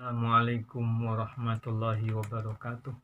Assalamualaikum warahmatullahi wabarakatuh.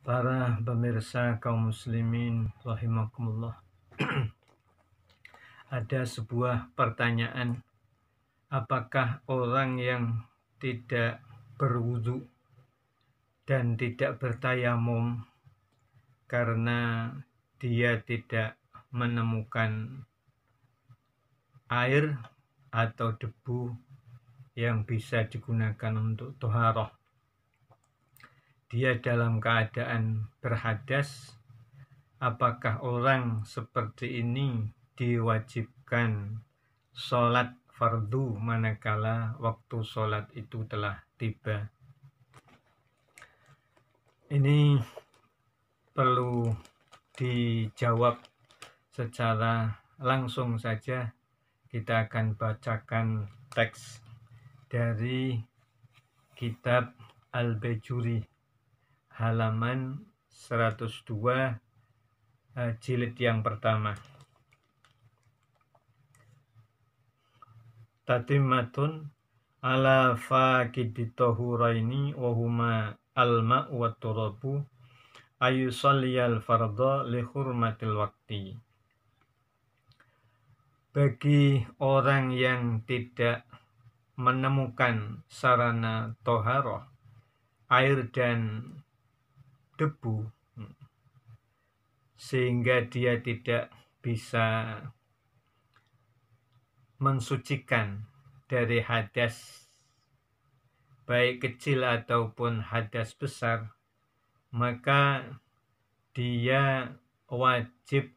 Para pemirsa kaum muslimin rahimakumullah. Ada sebuah pertanyaan, apakah orang yang tidak berwudu dan tidak bertayamum karena dia tidak menemukan air atau debu yang bisa digunakan untuk toharoh, dia dalam keadaan berhadas, apakah orang seperti ini diwajibkan sholat fardu manakala waktu sholat itu telah tiba? Ini perlu dijawab secara langsung saja. Kita akan bacakan teks dari kitab Al-Bajuri halaman 102 jilid yang pertama. Tatimmatun ala faqidi tahuraini wa huma al-ma' wa turabu ayusalliyal fardha li hurmatil waqti. Bagi orang yang tidak menemukan sarana toharoh, air dan debu, sehingga dia tidak bisa mensucikan dari hadas baik kecil ataupun hadas besar, maka dia wajib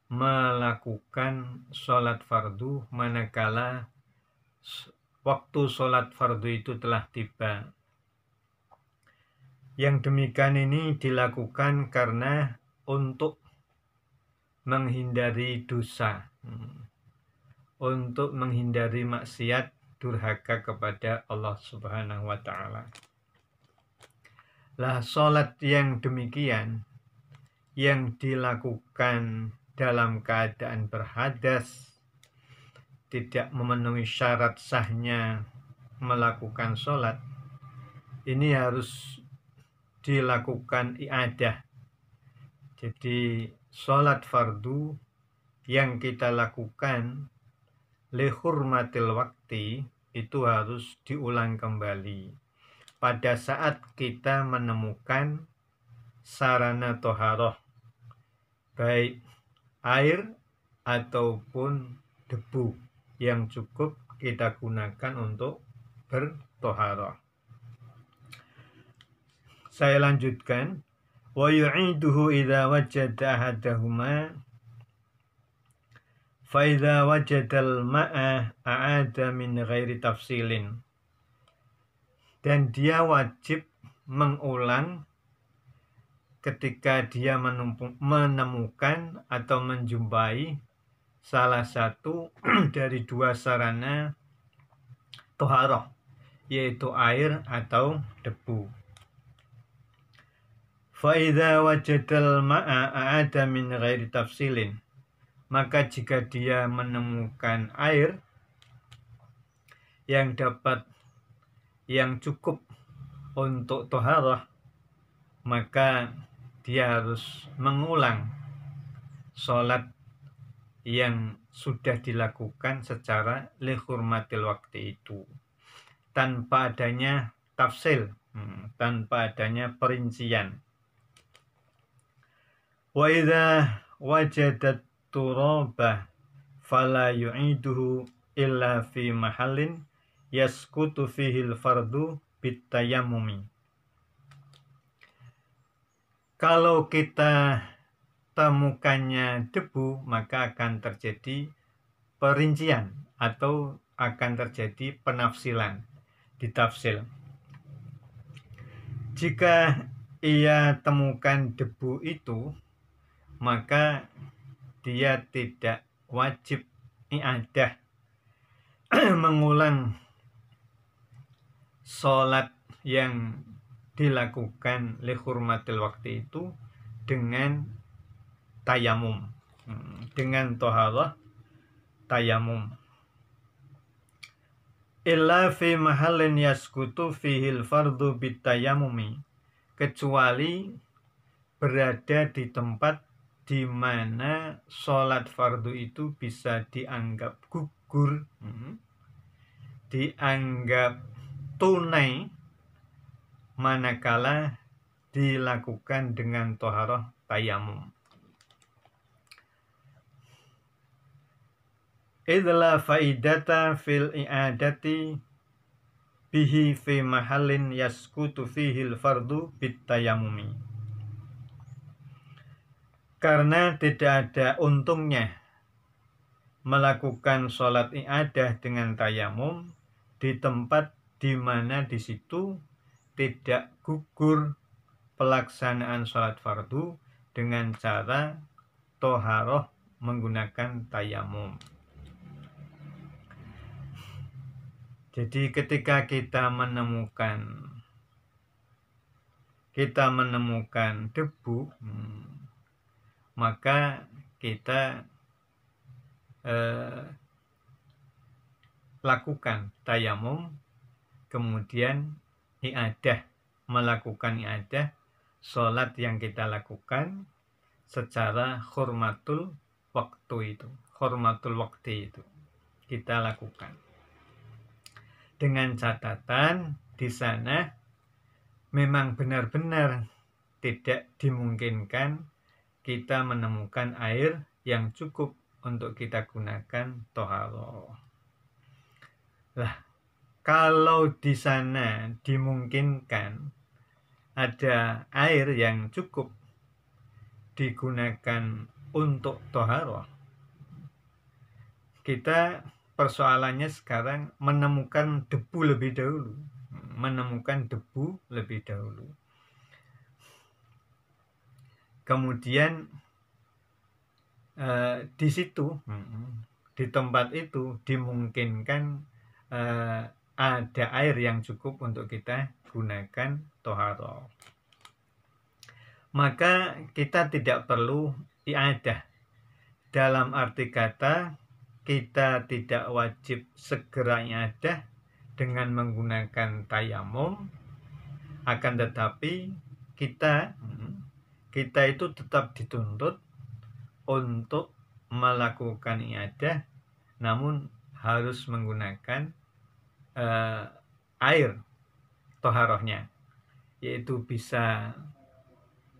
melakukan sholat fardu manakala waktu sholat fardu itu telah tiba. Yang demikian ini dilakukan karena untuk menghindari dosa, untuk menghindari maksiat durhaka kepada Allah Subhanahu wa Ta'ala. Lah, sholat yang demikian yang dilakukan dalam keadaan berhadas, tidak memenuhi syarat sahnya melakukan sholat, ini harus dilakukan i'adah. Jadi sholat fardu yang kita lakukan li hurmatil wakti itu harus diulang kembali pada saat kita menemukan sarana toharoh, baik air ataupun debu yang cukup kita gunakan untuk bertoharoh. Saya lanjutkan. Wa yu'iduhu idza wajada ahadahuma fa idza wajadal ma'a a'ada min ghairi tafsilin. Dan dia wajib mengulang ketika dia menemukan atau menjumpai salah satu dari dua sarana toharoh, yaitu air atau debu. Fa idza wajadal ma'a a'ada min ghairi tafsilin. Maka jika dia menemukan air yang cukup untuk toharoh, maka dia harus mengulang sholat yang sudah dilakukan secara li hurmatil waktu itu, tanpa adanya tafsil, tanpa adanya perincian. Wa idza wajadat turabah fala yu'iduhu illa fi mahallin yaskutu fihil fardu bitayammumi. Kalau kita temukannya debu, maka akan terjadi perincian atau akan terjadi penafsilan, ditafsil. Jika ia temukan debu itu, maka dia tidak wajib i'adah mengulang sholat yang dilakukan li hurmatil waktu itu dengan tayamum, dengan toharoh tayamum. illa fi mahallin yaskutu fihil fardu bitayamumi, kecuali berada di tempat di mana sholat fardu itu bisa dianggap gugur, dianggap tunai manakala dilakukan dengan toharoh tayamum. Idla faidata fil i'adati bihi fi mahallin yaskutu fihil fardu bitayamumi. Karena tidak ada untungnya melakukan sholat i'adah dengan tayamum di tempat di mana di situ tidak gugur pelaksanaan sholat fardu dengan cara toharoh menggunakan tayamum. Jadi ketika kita menemukan debu, maka kita lakukan tayamum, kemudian melakukan i'adah sholat yang kita lakukan secara hormatul waktu itu kita lakukan, dengan catatan di sana memang benar-benar tidak dimungkinkan kita menemukan air yang cukup untuk kita gunakan toharoh. Lah, kalau di sana dimungkinkan ada air yang cukup digunakan untuk toharoh, kita persoalannya sekarang menemukan debu lebih dahulu. Kemudian di situ, di tempat itu dimungkinkan ada air yang cukup untuk kita gunakan toharoh. Maka kita tidak perlu i'adah. Dalam arti kata, kita tidak wajib segera i'adah dengan menggunakan tayamum, akan tetapi kita itu tetap dituntut untuk melakukan i'adah, namun harus menggunakan air toharohnya, yaitu bisa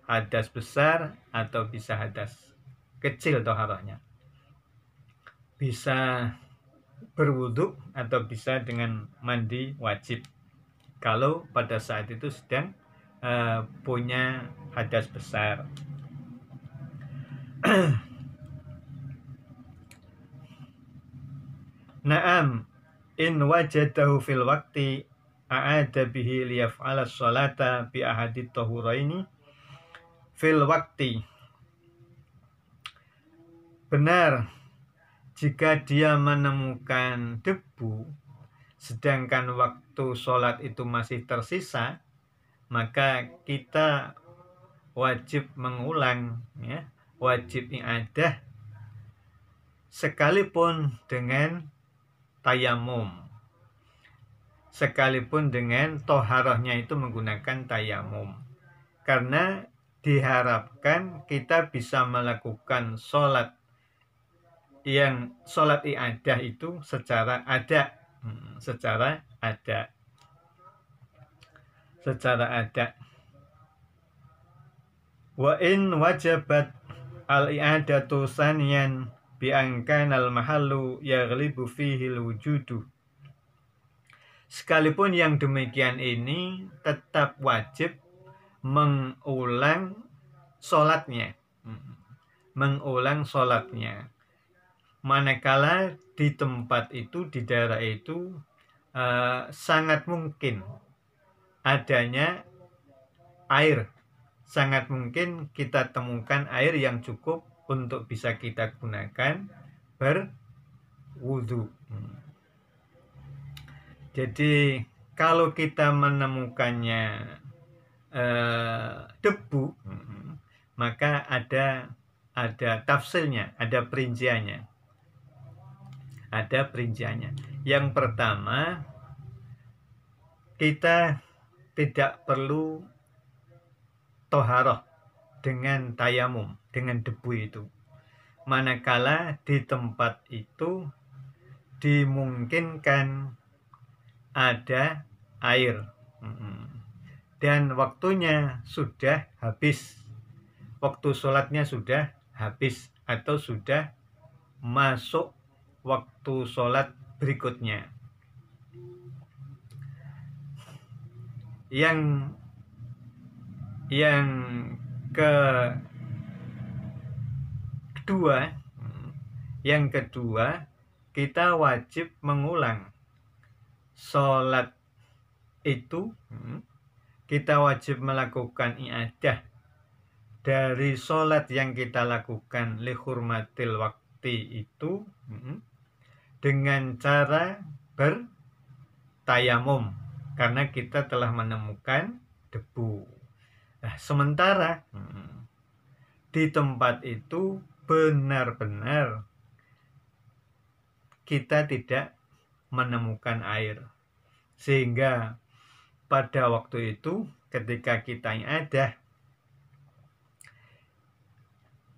hadas besar atau bisa hadas kecil toharohnya, bisa berwudhu atau bisa dengan mandi wajib kalau pada saat itu sedang punya hadas besar. Naam, in wajadahu fil waqti a'ada bihi liyaf'ala sholata bi ahadit tahuraini fil waqti. Benar, jika dia menemukan debu sedangkan waktu sholat itu masih tersisa, maka kita wajib mengulang, wajib i'adah sekalipun dengan tayamum, sekalipun dengan toharohnya itu menggunakan tayamum, karena diharapkan kita bisa melakukan sholat i'adah itu secara ada. Wa in wajabat al-i'adatu saniyan bi an kana al-mahallu yaghlibu fihi al-wujudu. Sekalipun yang demikian ini tetap wajib mengulang sholatnya, manakala di tempat itu, di daerah itu sangat mungkin adanya air, sangat mungkin kita temukan air yang cukup untuk bisa kita gunakan berwudu. Jadi kalau kita menemukannya debu, maka ada tafsirnya, ada perinciannya. Yang pertama, kita tidak perlu toharoh dengan tayamum, dengan debu itu. Manakala di tempat itu dimungkinkan ada air dan waktunya sudah habis, waktu sholatnya sudah habis atau sudah masuk waktu sholat berikutnya. Yang kedua, kita wajib mengulang sholat itu. Kita wajib melakukan i'adah dari sholat yang kita lakukan li hurmatil wakti itu dengan cara bertayamum, karena kita telah menemukan debu. Nah, sementara di tempat itu benar-benar kita tidak menemukan air, sehingga pada waktu itu ketika kita i'adah,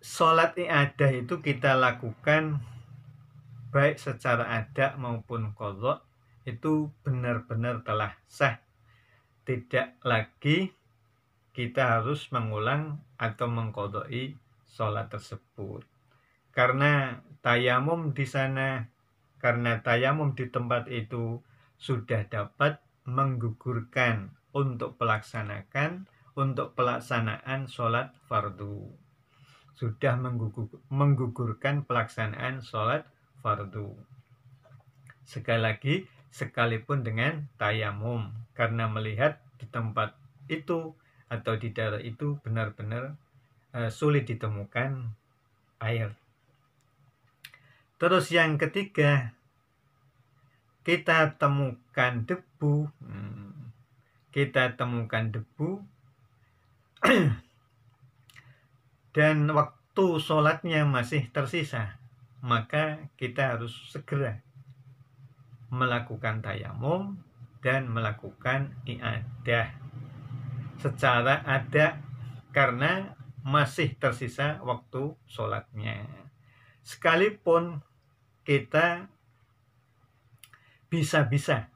sholat i'adah itu kita lakukan baik secara ada maupun qadha, itu benar-benar telah sah. Tidak lagi kita harus mengulang atau mengqadha'i sholat tersebut. Karena tayamum di sana, karena tayamum di tempat itu sudah dapat menggugurkan untuk pelaksanaan sholat fardu. Sudah menggugurkan pelaksanaan sholat fardu. Sekali lagi, sekalipun dengan tayamum, karena melihat di tempat itu atau di daerah itu benar-benar sulit ditemukan air. Terus yang ketiga, kita temukan debu. Dan waktu sholatnya masih tersisa, maka kita harus segera melakukan tayamum dan melakukan i'adah secara ada, karena masih tersisa waktu sholatnya. Sekalipun kita bisa-bisa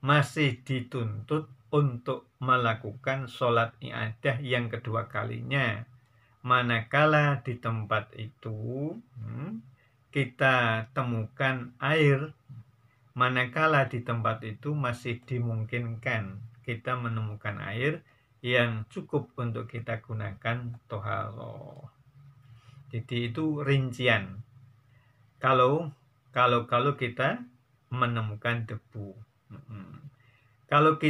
masih dituntut untuk melakukan sholat i'adah yang kedua kalinya, manakala di tempat itu kita temukan air, manakala di tempat itu masih dimungkinkan kita menemukan air yang cukup untuk kita gunakan toharoh. Jadi itu rincian kalau kita menemukan debu. Kalau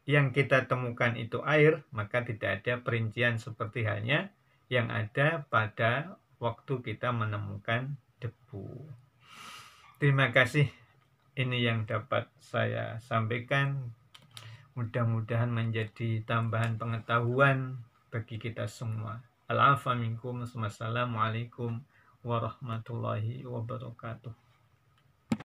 yang kita temukan itu air, maka tidak ada perincian seperti halnya yang ada pada waktu kita menemukan debu. Terima kasih. Ini yang dapat saya sampaikan. Mudah-mudahan menjadi tambahan pengetahuan bagi kita semua. Al-afa minkum. Wassalamualaikum warahmatullahi wabarakatuh.